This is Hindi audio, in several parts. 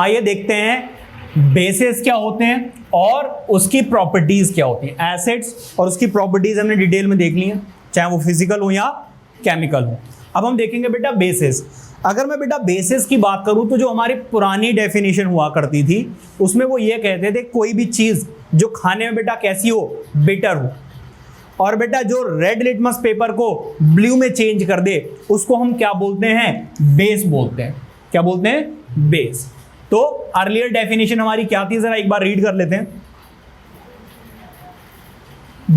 आइए देखते हैं बेसेस क्या होते हैं और उसकी प्रॉपर्टीज क्या होती हैं। एसिड्स और उसकी प्रॉपर्टीज हमने डिटेल में देख ली हैं, चाहे वो फिजिकल हो या केमिकल हो। अब हम देखेंगे बेटा बेसिस। अगर मैं बेटा बेसिस की बात करूं तो जो हमारी पुरानी डेफिनेशन हुआ करती थी उसमें वो ये कहते थे कोई भी चीज जो खाने में बेटा कैसी हो, बिटर हो, और बेटा जो रेड लिटमस पेपर को ब्लू में चेंज कर दे उसको हम क्या बोलते हैं, बेस बोलते हैं। क्या बोलते हैं, बेस। तो अर्लियर डेफिनेशन हमारी क्या थी, जरा एक बार रीड कर लेते हैं।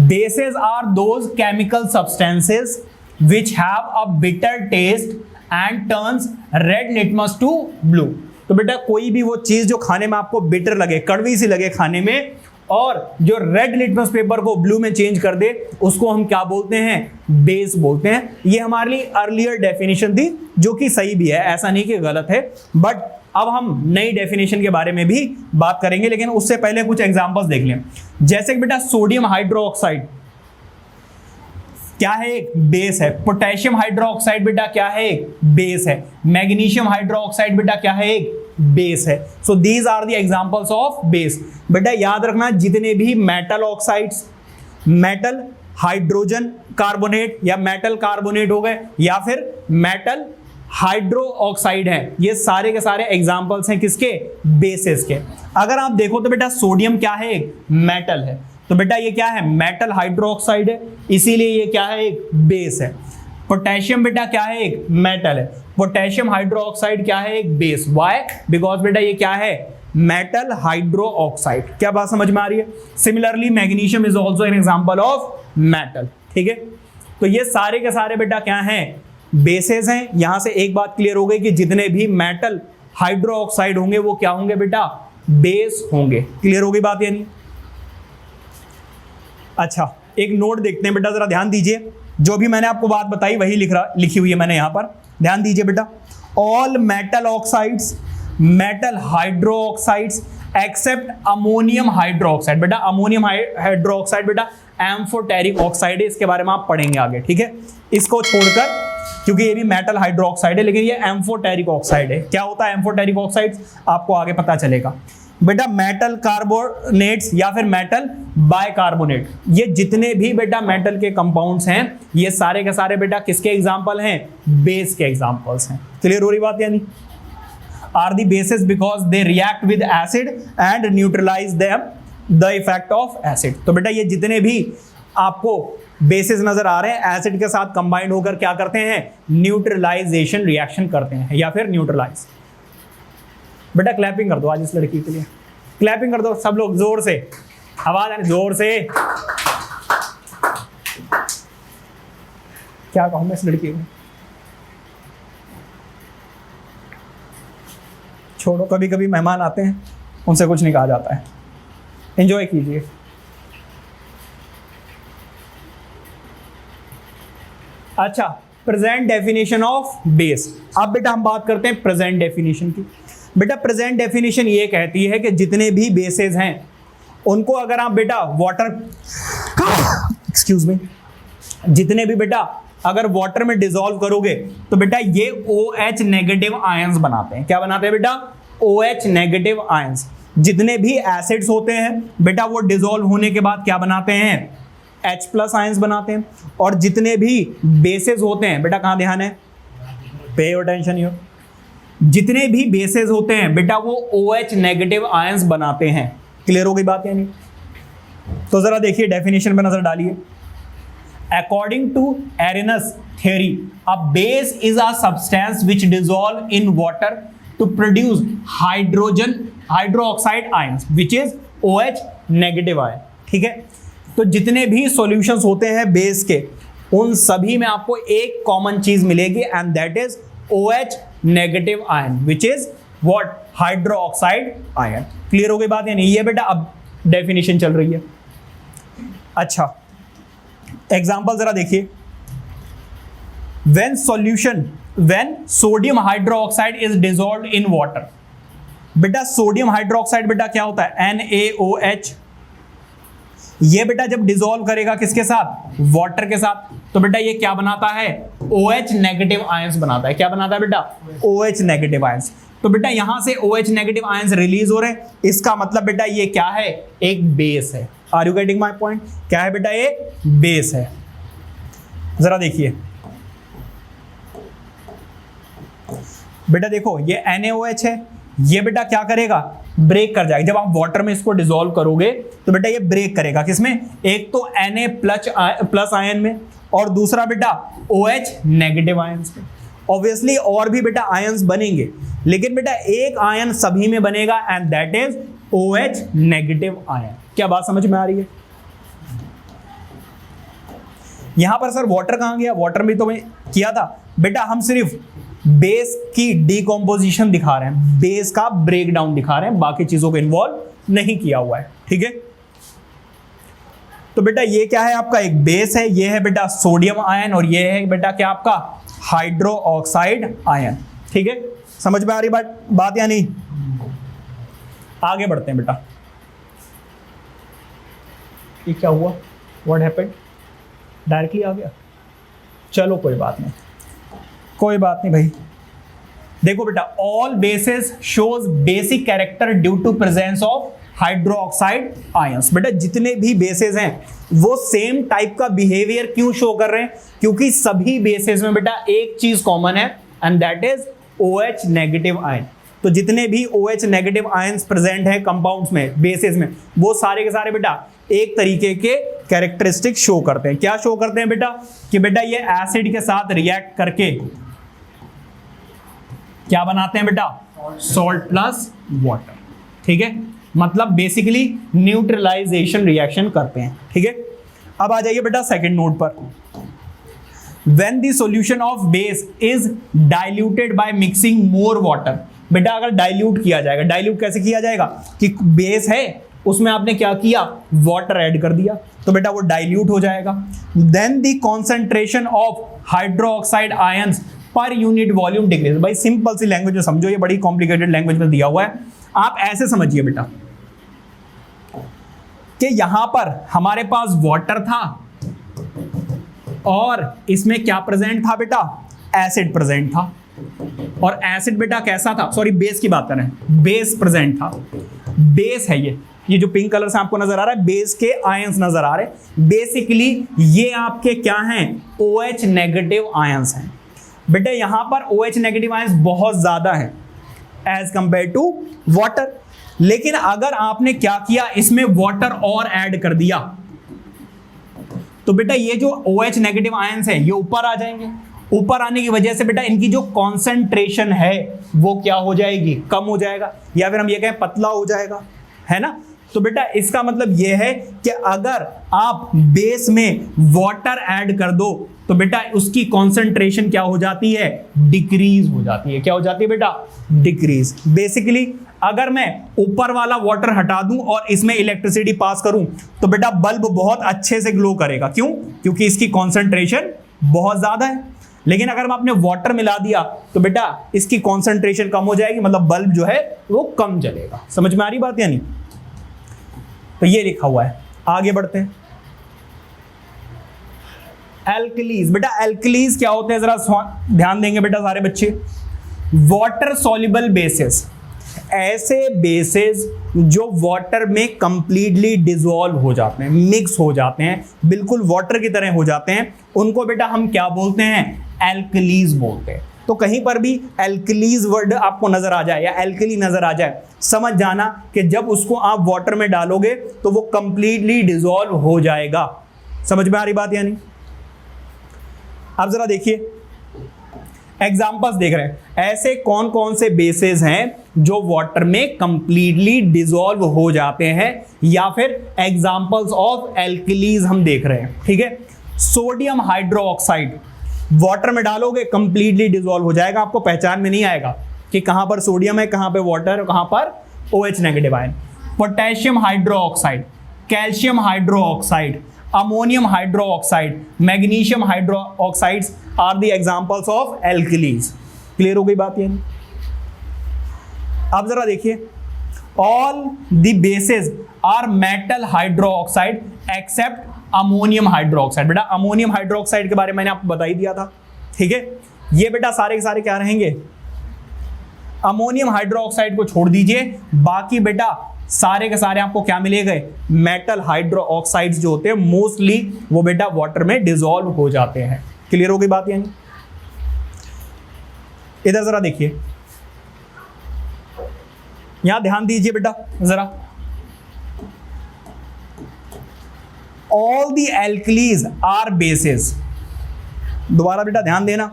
Bases are those chemical substances which have a bitter taste and turns red litmus to blue। तो बेटा कोई भी वो चीज जो खाने में आपको बिटर लगे, कड़वी सी लगे खाने में, और जो रेड लिटमस पेपर को ब्लू में चेंज कर दे उसको हम क्या बोलते हैं, बेस बोलते हैं। ये हमारी अर्लियर डेफिनेशन थी जो कि सही भी है, ऐसा नहीं कि गलत है। बट अब हम नई डेफिनेशन के बारे में भी बात करेंगे, लेकिन उससे पहले कुछ एग्जांपल्स देख लें। जैसे कि बेटा सोडियम हाइड्रोक्साइड क्या है, एक बेस है। पोटेशियम हाइड्रोक्साइड बेटा क्या है, एक बेस है। मैग्नीशियम हाइड्रोक्साइड बेटा क्या है, एक बेस है। So these are the examples of base. बेटा याद रखना जितने भी metal oxides, metal hydrogen carbonate या मेटल कार्बोनेट हो गए या फिर मेटल हाइड्रो ऑक्साइड है, ये सारे के सारे एग्जांपल्स हैं किसके, बेसिस के। अगर आप देखो तो बेटा सोडियम क्या है, एक मेटल है, तो बेटा ये क्या है, मेटल हाइड्रोक्साइड है, इसीलिए ये क्या है, एक बेस है। पोटेशियम बेटा क्या है, एक मेटल है, पोटेशियम हाइड्रोक्साइड क्या है, एक बेस। व्हाई, बिकॉज बेटा ये क्या है, मेटल हाइड्रोक्साइड। क्या बात समझ में आ रही है। Similarly magnesium is also an example of metal. ठीक है, तो ये सारे के सारे बेटा क्या हैं, बेसेस हैं। यहां से एक बात क्लियर हो गई कि जितने भी मेटल हाइड्रोक्साइड होंगे वो क्या होंगे बेटा, बेस होंगे। क्लियर हो गई बात यानी। अच्छा एक नोट देखते हैं बेटा, जरा ध्यान दीजिए, जो भी मैंने आपको बात बताई वही लिखी हुई है मैंने यहां पर, ध्यान दीजिए बेटा। All metal oxides, metal hydroxides except ammonium hydroxide. बेटा अमोनियम हाइड्रोक्साइड बेटा एम्फोटेरिक ऑक्साइड है, इसके बारे में आप पढ़ेंगे आगे। ठीक है, इसको छोड़कर, क्योंकि ये भी मेटल हाइड्रोक्साइड है लेकिन ये एम्फोटेरिक ऑक्साइड है। क्या होता है एम्फोटेरिक ऑक्साइड, आपको आगे पता चलेगा। बेटा मेटल कार्बोनेट्स या फिर मेटल बाइकार्बोनेट, ये जितने भी बेटा मेटल के कंपाउंड्स हैं ये सारे के सारे बेटा किसके एग्जांपल हैं, बेस के एग्जांपल्स हैं। क्लियर हो रही बात यानी। Are the bases because they react with acid and neutralise them the effect of acid. तो बेटा ये जितने भी आपको बेसिस नजर आ रहे हैं एसिड के साथ कंबाइंड होकर क्या करते हैं, न्यूट्रलाइजेशन रिएक्शन करते हैं या फिर न्यूट्रलाइज। बेटा क्लैपिंग कर दो आज इस लड़की के लिए, क्लैपिंग कर दो सब लोग, जोर से आवाज आने, जोर से। क्या कहूं मैं इस लड़की को, छोड़ो, कभी कभी मेहमान आते हैं उनसे कुछ नहीं कहा जाता है, एंजॉय कीजिए। अच्छा प्रेजेंट डेफिनेशन ऑफ बेस। अब बेटा हम बात करते हैं प्रेजेंट डेफिनेशन की। बेटा प्रेजेंट डेफिनेशन ये कहती है कि जितने भी बेसेस हैं उनको अगर आप बेटा वाटर, एक्सक्यूज मी, जितने भी बेटा अगर वाटर में डिसॉल्व करोगे तो बेटा ये OH नेगेटिव आयंस बनाते हैं। क्या बनाते हैं बेटा, OH नेगेटिव आयंस। जितने भी एसिड्स होते हैं बेटा वो डिसॉल्व होने के बाद क्या बनाते हैं, H प्लस आयंस बनाते हैं। और जितने भी बेसेस होते हैं बेटा, कहां ध्यान है, पे अटेंशन हियर, जितने भी बेसेस होते हैं बेटा वो OH नेगेटिव आयंस बनाते हैं। क्लियर हो गई बात यानी। तो जरा देखिए डेफिनेशन पे नजर डालिए। According to Arrhenius theory, a base is a substance which dissolve in water to produce hydroxide ions, which is OH negative ion। ठीक है, तो जितने भी सॉल्यूशंस होते हैं बेस के उन सभी में आपको एक कॉमन चीज मिलेगी and that is OH negative ion, which is what, hydroxide ion. Clear हो गई बात या नहीं। ये बेटा अब डेफिनेशन चल रही है। अच्छा एग्जांपल जरा देखिए। When sodium hydroxide is dissolved in water. बेटा सोडियम हाइड्रोक्साइड बेटा क्या होता है, NaOH। ये बेटा जब डिसॉल्व करेगा किसके साथ, वाटर के साथ, तो बेटा ये क्या बनाता है, OH नेगेटिव आयंस बनाता है। क्या बनाता है बेटा, OH नेगेटिव आयंस। तो बेटा यहां से OH नेगेटिव आयंस रिलीज हो रहे हैं, इसका मतलब बेटा ये क्या है, एक बेस है। Are you getting my point? क्या है बेटा, ये बेस है। जरा देखिए बेटा, देखो ये NaOH है, ये बेटा क्या करेगा, ब्रेक कर जाएगा। जब आप वाटर में इसको डिसॉल्व करोगे तो बेटा ये ब्रेक करेगा, किसमें, एक तो Na प्लस आयन में, और दूसरा बेटा OH नेगेटिव आयंस में। ऑब्वियसली और भी बेटा आयंस बनेंगे, लेकिन बेटा एक आयन सभी में बनेगा and that is OH negative ion. क्या बात समझ में आ रही है? यहां पर सर वाटर कहां गया, वाटर में तो मैं किया था बेटा, हम सिर्फ बेस की डिकॉम्पोजिशन दिखा रहे हैं, बेस का ब्रेकडाउन दिखा रहे हैं, बाकी चीजों को इन्वॉल्व नहीं किया हुआ है। ठीक है, तो बेटा ये क्या है, आपका एक बेस है, ये है बेटा सोडियम आयन, और ये है बेटा क्या आपका हाइड्रो ऑक्साइड आयन। ठीक है, समझ में आ रही बात या नहीं? आगे बढ़ते हैं बेटा। ये क्या हुआ, व्हाट हैपेंड, डायरेक्टली आ गया, चलो कोई बात नहीं, कोई बात नहीं भाई। देखो बेटा, all bases shows basic character due to presence of hydroxide ions. बेटा जितने भी बेसेस हैं वो सेम टाइप का बिहेवियर क्यों शो कर रहे हैं, क्योंकि सभी बेसेस में बेटा एक चीज कॉमन है and that is OH negative ion. तो जितने भी OH नेगेटिव आयंस प्रेजेंट हैं कंपाउंड्स में, बेसेस में, वो सारे के सारे बेटा एक तरीके के कैरेक्टरिस्टिक शो करते हैं। क्या शो करते हैं बेटा, कि बेटा ये एसिड के साथ रिएक्ट करके क्या बनाते हैं बेटा, सॉल्ट प्लस वाटर। ठीक है, मतलब बेसिकली न्यूट्रलाइजेशन रिएक्शन करते हैं। ठीक है, अब आ जाइए बेटा सेकंड नोट पर। When the solution of base is diluted by mixing more water, बेटा अगर डाइल्यूट किया जाएगा, डाइल्यूट कैसे किया जाएगा, कि बेस है उसमें आपने क्या किया, वाटर ऐड कर दिया, तो बेटा वो डाइल्यूट हो जाएगा। Then the concentration of hydroxide ions per unit volume decrease. भाई सिंपल सी लैंग्वेज में समझो, ये बड़ी कॉम्प्लिकेटेड लैंग्वेज में दिया हुआ है, आप ऐसे समझिए बेटा कि यहां पर हमारे पास वाटर था और इसमें क्या प्रेजेंट था बेटा, एसिड प्रेजेंट था, और एसिड बेटा कैसा था, सॉरी बेस की बात कर रहे हैं, बेस प्रेजेंट था। बेस है ये जो पिंक कलर से आपको नजर आ रहा है, बेस के आयंस नजर आ रहे हैं। बेसिकली ये आपके क्या हैं, OH नेगेटिव आयंस हैं। बेटा यहां पर OH नेगेटिव आयंस बहुत ज्यादा है एज कंपेयर टू वाटर, लेकिन अगर आपने क्या किया, इसमें वाटर और ऐड कर दिया तो बेटा ये जो OH नेगेटिव आयंस है ये ऊपर आ जाएंगे। ऊपर आने की वजह से बेटा इनकी जो कॉन्सेंट्रेशन है वो क्या हो जाएगी, कम हो जाएगा, या फिर हम ये कहें पतला हो जाएगा, है ना। तो बेटा इसका मतलब ये है कि अगर आप बेस में वाटर ऐड कर दो तो बेटा उसकी कॉन्सेंट्रेशन क्या हो जाती है, डिक्रीज हो जाती है। क्या हो जाती है बेटा, डिक्रीज। बेसिकली अगर मैं ऊपर वाला वाटर हटा दूं और इसमें इलेक्ट्रिसिटी पास करूं तो बेटा बल्ब बहुत अच्छे से ग्लो करेगा। क्यों, क्योंकि इसकी कॉन्सेंट्रेशन बहुत ज्यादा है। लेकिन अगर आपने वाटर मिला दिया तो बेटा इसकी कॉन्सेंट्रेशन कम हो जाएगी, मतलब बल्ब जो है वो कम जलेगा। समझ में आ रही बात या नहीं? तो ये लिखा हुआ है। आगे बढ़ते हैं। एल्कलीज। बेटा एल्कलीज क्या होते हैं, जरा ध्यान देंगे बेटा सारे बच्चे। वाटर सॉल्युबल बेसिस, ऐसे बेसिस जो वाटर में कंप्लीटली डिसॉल्व हो जाते हैं, मिक्स हो जाते हैं, बिल्कुल वाटर की तरह हो जाते हैं, उनको बेटा हम क्या बोलते हैं, एल्कलीज बोलते हैं। तो कहीं पर भी एल्कलीज वर्ड आपको नजर आ जाए या एल्कली नजर आ जाए, समझ जाना कि जब उसको आप वाटर में डालोगे तो वो कंप्लीटली डिसॉल्व हो जाएगा। समझ में आ रही बात या नहीं? अब जरा देखिए एग्जांपल्स देख रहे हैं, ऐसे कौन कौन से बेसेस हैं जो वाटर में कंप्लीटली डिसॉल्व हो जाते हैं, या फिर एग्जांपल्स ऑफ एल्कलीज हम देख रहे हैं। ठीक है, सोडियम हाइड्रोक्साइड वाटर में डालोगे कंप्लीटली डिसॉल्व हो जाएगा, आपको पहचान में नहीं आएगा कि कहां पर सोडियम है, कहां पे वाटर है, कहां पर OH negative ion. Potassium hydroxide, calcium hydroxide, ammonium hydroxide, magnesium hydroxides are the examples of alkalis. Clear हो गई बात ये? अब जरा देखिए, all the bases are metal hydroxide except ammonium hydroxide. बेटा अमोनियम हाइड्रोक्साइड के बारे में मैंने आपको बता ही दिया था। ठीक है, ये बेटा सारे के सारे क्या रहेंगे, अमोनियम हाइड्रोक्साइड को छोड़ दीजिए, बाकी बेटा सारे के सारे आपको क्या मिलेगा, मेटल हाइड्रो ऑक्साइड्स जो होते हैं मोस्टली वो बेटा वाटर में डिसॉल्व हो जाते हैं। क्लियर हो गई बात? यानी इधर जरा देखिए, यहां ध्यान दीजिए बेटा जरा, all the alkalis are bases. दोबारा बेटा ध्यान देना,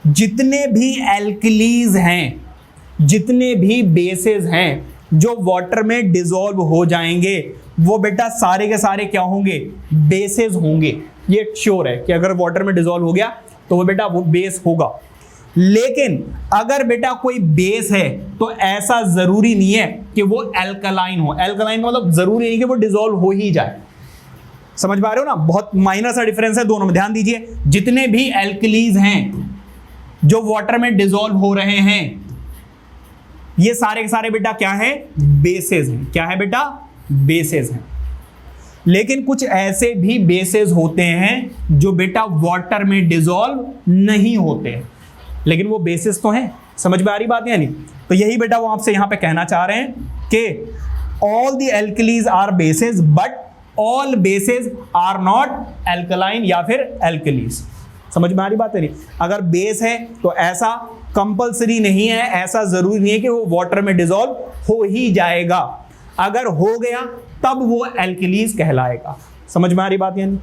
जितने भी एल्कलीज हैं, जितने भी बेसेस हैं जो वाटर में डिसॉल्व हो जाएंगे वो बेटा सारे के सारे क्या होंगे, बेसेस होंगे। ये श्योर है कि अगर वाटर में डिसॉल्व हो गया तो वो बेटा वो बेस होगा। लेकिन अगर बेटा कोई बेस है तो ऐसा जरूरी नहीं है कि वो एल्कलाइन हो। एल्कलाइन का मतलब जरूरी नहीं कि वो डिसॉल्व हो ही जाए। समझ पा रहे हो ना? बहुत माइनर सा डिफरेंस है दोनों में। ध्यान दीजिए, जितने भी एल्कलीज हैं जो वाटर में डिसॉल्व हो रहे हैं ये सारे के सारे बेटा क्या है, बेसेस हैं। क्या है बेटा, बेसेस हैं। लेकिन कुछ ऐसे भी बेसेस होते हैं जो बेटा वाटर में डिसॉल्व नहीं होते हैं, लेकिन वो बेसिस तो हैं। समझ में आ रही बात? यानी तो यही बेटा वो आपसे यहां पे कहना चाह रहे हैं कि all the alkalis are bases but all bases are not alkaline या फिर एल्कलीज। समझ में आ रही बात है? नहीं, अगर बेस है तो ऐसा कंपलसरी नहीं है, ऐसा जरूरी नहीं है कि वो वाटर में डिसॉल्व हो ही जाएगा। अगर हो गया तब वो एल्कलीज कहलाएगा। समझ में आ रही बात? यानी